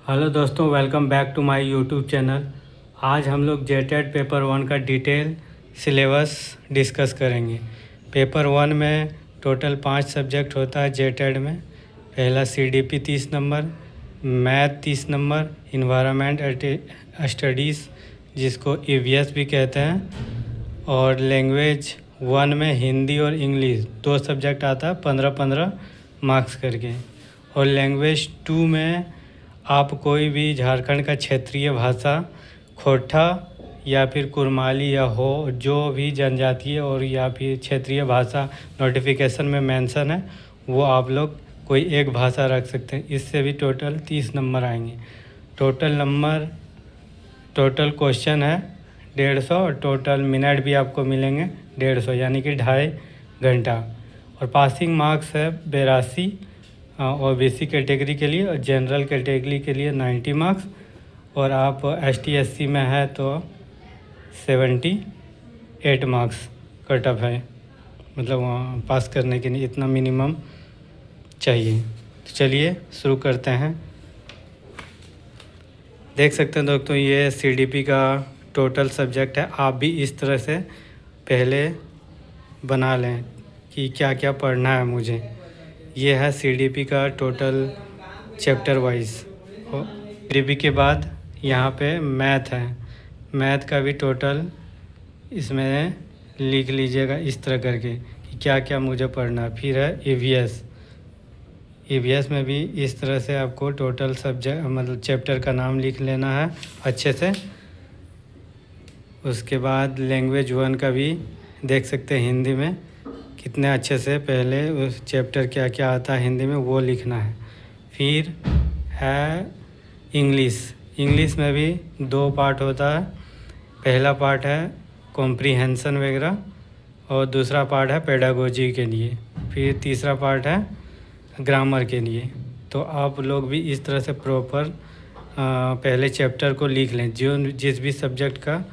Hello दोस्तों, welcome back to my YouTube channel. आज हम लोग जेटेड पेपर 1 का डिटेल सिलेबस डिस्कस करेंगे। पेपर 1 में टोटल 5 सब्जेक्ट होता है जेटेड में। पहला CDP 30 number, math 30 number, environment studies जिसको ईवीएस भी कहते हैं, और लैंग्वेज 1 में हिंदी और इंग्लिश 2 सब्जेक्ट आता है 15-15 मार्क्स करके। और लैंग्वेज 2 में आप कोई भी झारखंड का क्षेत्रीय भाषा, खोटा या फिर कुरमाली या हो, जो भी जनजातीय और या फिर क्षेत्रीय भाषा नोटिफिकेशन में मेंशन है, वो आप लोग कोई एक भाषा रख सकते हैं। इससे भी टोटल 30 नंबर आएंगे। टोटल क्वेश्चन है 150 और टोटल मिनट भी आपको मिलेंगे 150, यानी कि 2.5 घंटा। और पासिंग मार्क्स है 82 ओबीसी कैटेगरी के लिए, और जनरल कैटेगरी के लिए 90 मार्क्स, और आप ST SC में है तो 78 मार्क्स कट ऑफ है, मतलब वहाँ पास करने के लिए इतना मिनिमम चाहिए। तो चलिए शुरू करते हैं। देख सकते हैं दोस्तों, ये CDP का टोटल सब्जेक्ट है। आप भी इस तरह से पहले बना लें कि क्या क्या पढ़ना है मुझे। ये है CDP का टोटल चैप्टर वाइज। और CDP के बाद यहाँ पे मैथ है। मैथ का भी टोटल इसमें लिख लीजिएगा इस तरह करके कि क्या क्या मुझे पढ़ना है। फिर है EVS में भी इस तरह से आपको टोटल सब्जेक्ट मतलब चैप्टर का नाम लिख लेना है अच्छे से। उसके बाद लैंग्वेज 1 का भी देख सकते हैं हिंदी में कितने अच्छे से पहले उस चैप्टर क्या क्या आता है हिंदी में वो लिखना है। फिर है इंग्लिश में भी 2 पार्ट होता है। पहला पार्ट है कॉम्प्रीहेंशन वगैरह, और दूसरा पार्ट है पेडागोजी के लिए। फिर तीसरा पार्ट है ग्रामर के लिए। तो आप लोग भी इस तरह से प्रॉपर पहले चैप्टर को लिख लें। जिस भी सब्जेक्ट का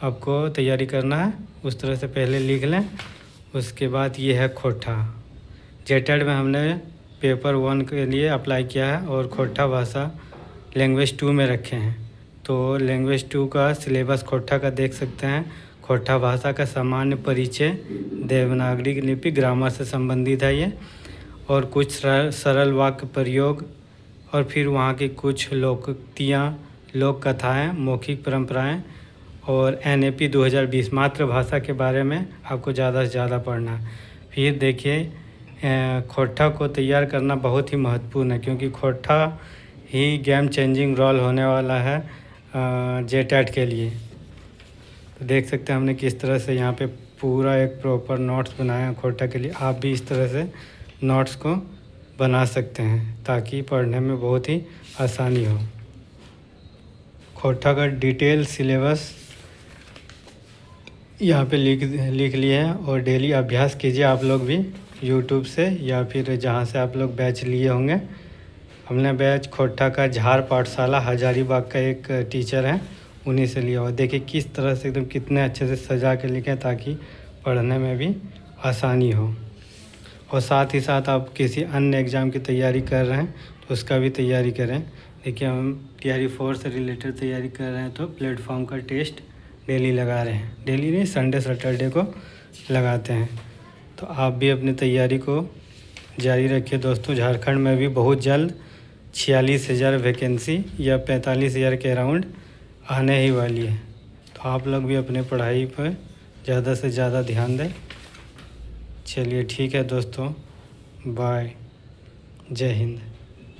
आपको तैयारी करना है उस तरह से पहले लिख लें। उसके बाद ये है खोटा। जेटेड में हमने पेपर 1 के लिए अप्लाई किया है और खोटा भाषा लैंग्वेज 2 में रखे हैं। तो लैंग्वेज 2 का सिलेबस खोटा का देख सकते हैं। खोटा भाषा का सामान्य परिचय, देवनागरी लिपि, ग्रामर से संबंधित है ये, और कुछ सरल वाक्य प्रयोग, और फिर वहाँ की कुछ लोकोक्तियाँ, लोक कथाएँ, मौखिक परंपराएं, और NAP 2020 मातृभाषा के बारे में आपको ज़्यादा से ज़्यादा पढ़ना है। फिर देखिए खोटा को तैयार करना बहुत ही महत्वपूर्ण है, क्योंकि खोटा ही गेम चेंजिंग रोल होने वाला है जेटेड के लिए। तो देख सकते हैं हमने किस तरह से यहाँ पे पूरा एक प्रॉपर नोट्स बनाया है खोटा के लिए। आप भी इस तरह से नोट्स को बना सकते हैं ताकि पढ़ने में बहुत ही आसानी हो। खोटा का डिटेल सिलेबस यहाँ पे लिख लिए हैं, और डेली अभ्यास कीजिए आप लोग भी यूट्यूब से या फिर जहाँ से आप लोग बैच लिए होंगे। हमने बैच खोटा का झार पाठशाला हजारीबाग का एक टीचर है, उन्हीं से लिया हुआ। देखिए किस तरह से एकदम कितने अच्छे से सजा के लिखें ताकि पढ़ने में भी आसानी हो। और साथ ही साथ आप किसी अन्य एग्ज़ाम की तैयारी कर रहे हैं तो उसका भी तैयारी करें। देखिए हम TRE 4 से रिलेटेड तैयारी कर रहे हैं तो प्लेटफॉर्म का टेस्ट डेली लगा रहे हैं। डेली नहीं, संडे सैटरडे को लगाते हैं। तो आप भी अपनी तैयारी को जारी रखिए दोस्तों। झारखंड में भी बहुत जल्द 46,000 वैकेंसी या 45,000 के अराउंड आने ही वाली है। तो आप लोग भी अपने पढ़ाई पर ज़्यादा से ज़्यादा ध्यान दें। चलिए ठीक है दोस्तों, बाय, जय हिंद।